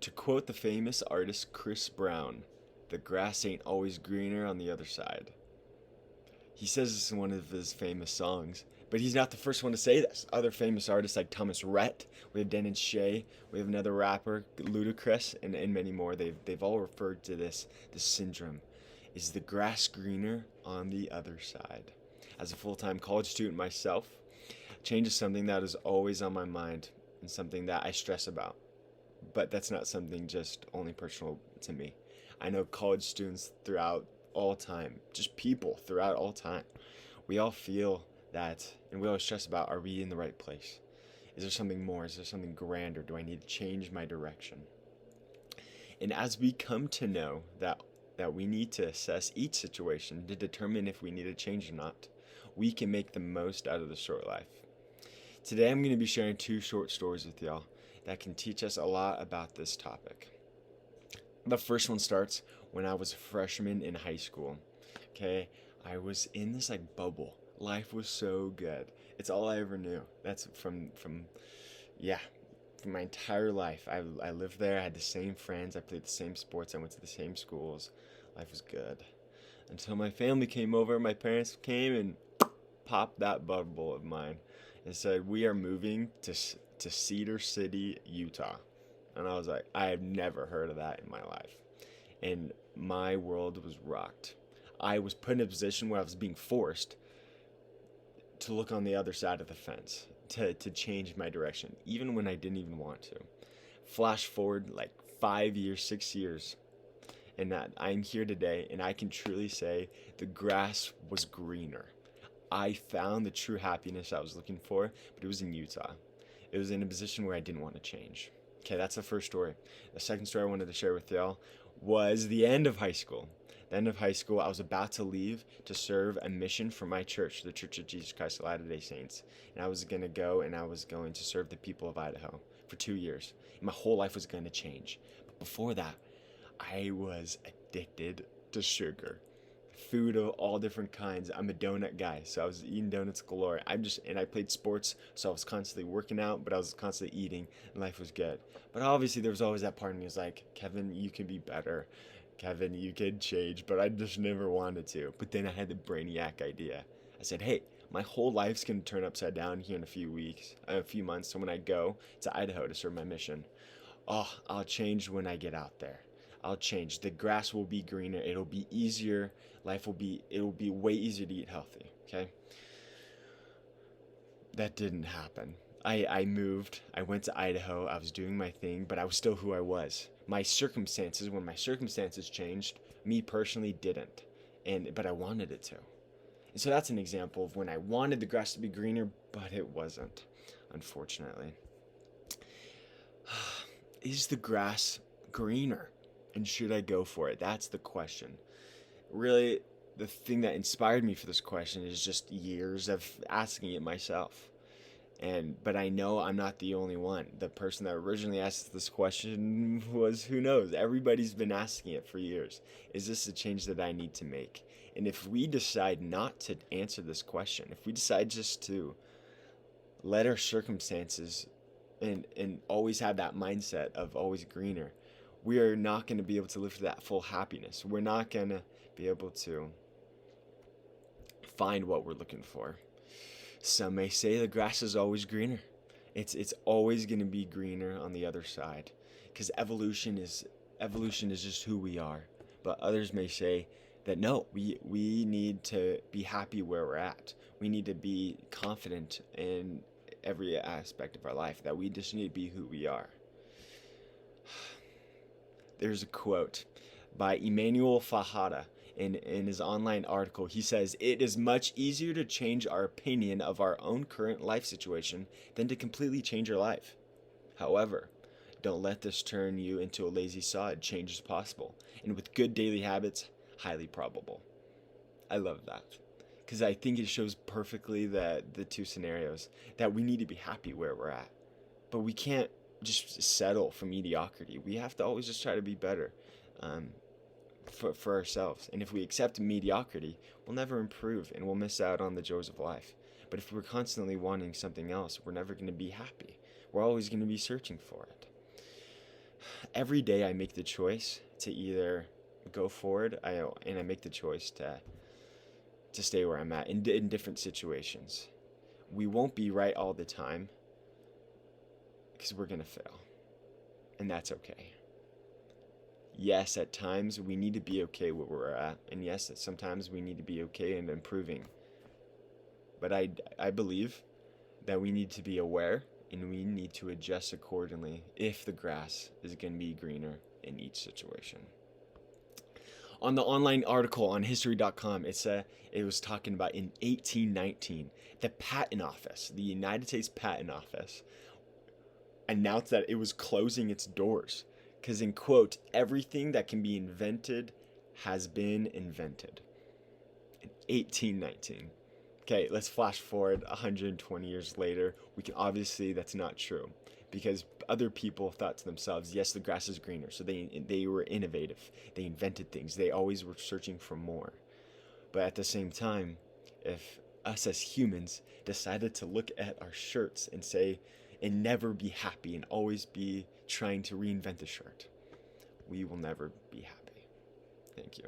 To quote the famous artist Chris Brown, the grass ain't always greener on the other side. He says this in one of his famous songs, but he's not the first one to say this. Other famous artists like Thomas Rhett, we have Dennis Shea, we have another rapper, Ludacris, and many more. They've all referred to this syndrome. Is the grass greener on the other side? As a full-time college student myself, change is something that is always on my mind and something that I stress about. But that's not something just only personal to me. I know college students throughout all time, just people throughout all time, we all feel that, and we always stress about, are we in the right place? Is there something more? Is there something grander? Do I need to change my direction? And as we come to know that we need to assess each situation to determine if we need to change or not, we can make the most out of the short life. Today I'm going to be sharing 2 short stories with y'all that can teach us a lot about this topic. The first one starts when I was a freshman in high school. Okay, I was in this bubble. Life was so good. It's all I ever knew. That's from my entire life. I lived there. I had the same friends. I played the same sports. I went to the same schools. Life was good until my family came over. My parents came and popped that bubble of mine and said, "We are moving to Cedar City, Utah." And I was like, I have never heard of that in my life. And my world was rocked. I was put in a position where I was being forced to look on the other side of the fence, to change my direction, even when I didn't even want to. Flash forward 5 years, 6 years, and that I'm here today, and I can truly say the grass was greener. I found the true happiness I was looking for, but it was in Utah. It was in a position where I didn't want to change. Okay, that's the first story. The second story I wanted to share with y'all was the end of high school. The end of high school, I was about to leave to serve a mission for my church, the Church of Jesus Christ of Latter-day Saints. And I was going to go and I was going to serve the people of Idaho for 2 years. And my whole life was going to change. But before that, I was addicted to sugar. Food of all different kinds. I'm a donut guy, so I was eating donuts galore. And I played sports, so I was constantly working out, but I was constantly eating, and life was good. But obviously, there was always that part of me was like, Kevin, you can be better. Kevin, you could change, but I just never wanted to. But then I had the brainiac idea. I said, hey, my whole life's gonna turn upside down here in a few months. So when I go to Idaho to serve my mission, I'll change when I get out there. I'll change. The grass will be greener. It'll be easier. It'll be way easier to eat healthy. Okay. That didn't happen. I moved. I went to Idaho. I was doing my thing, but I was still who I was. When my circumstances changed, me personally didn't. But I wanted it to. And so that's an example of when I wanted the grass to be greener, but it wasn't, unfortunately. Is the grass greener? And should I go for it? That's the question. Really, the thing that inspired me for this question is just years of asking it myself. But I know I'm not the only one. The person that originally asked this question was, who knows? Everybody's been asking it for years. Is this a change that I need to make? And if we decide not to answer this question, if we decide just to let our circumstances and always have that mindset of always greener, we are not going to be able to live to that full happiness. We're not going to be able to find what we're looking for. Some may say the grass is always greener. It's always going to be greener on the other side, because evolution is just who we are. But others may say that no, we need to be happy where we're at. We need to be confident in every aspect of our life, that we just need to be who we are. There's a quote by Emmanuel Fajada in his online article. He says, "It is much easier to change our opinion of our own current life situation than to completely change our life. However, don't let this turn you into a lazy sod. Change is possible, and with good daily habits, highly probable." I love that, because I think it shows perfectly the 2 scenarios, that we need to be happy where we're at, but we can't just settle for mediocrity. We have to always just try to be better for ourselves. And if we accept mediocrity, we'll never improve and we'll miss out on the joys of life. But if we're constantly wanting something else, we're never going to be happy. We're always going to be searching for it. every day I make the choice to either go forward, and I make the choice to stay where I'm at in different situations. We won't be right all the time because we're gonna fail, and that's okay. Yes, at times we need to be okay where we're at, and yes, sometimes we need to be okay and improving. But I believe that we need to be aware and we need to adjust accordingly if the grass is going to be greener in each situation. On the online article on history.com, it was talking about in 1819, the Patent Office, the United States Patent Office, announced that it was closing its doors because, in quote, everything that can be invented has been invented. In 1819. Okay, let's flash forward 120 years later. We can obviously that's not true because other people thought to themselves, yes, the grass is greener. So they were innovative. They invented things. They always were searching for more. But at the same time, if us as humans decided to look at our shirts and say and never be happy and always be trying to reinvent the shirt, we will never be happy. Thank you.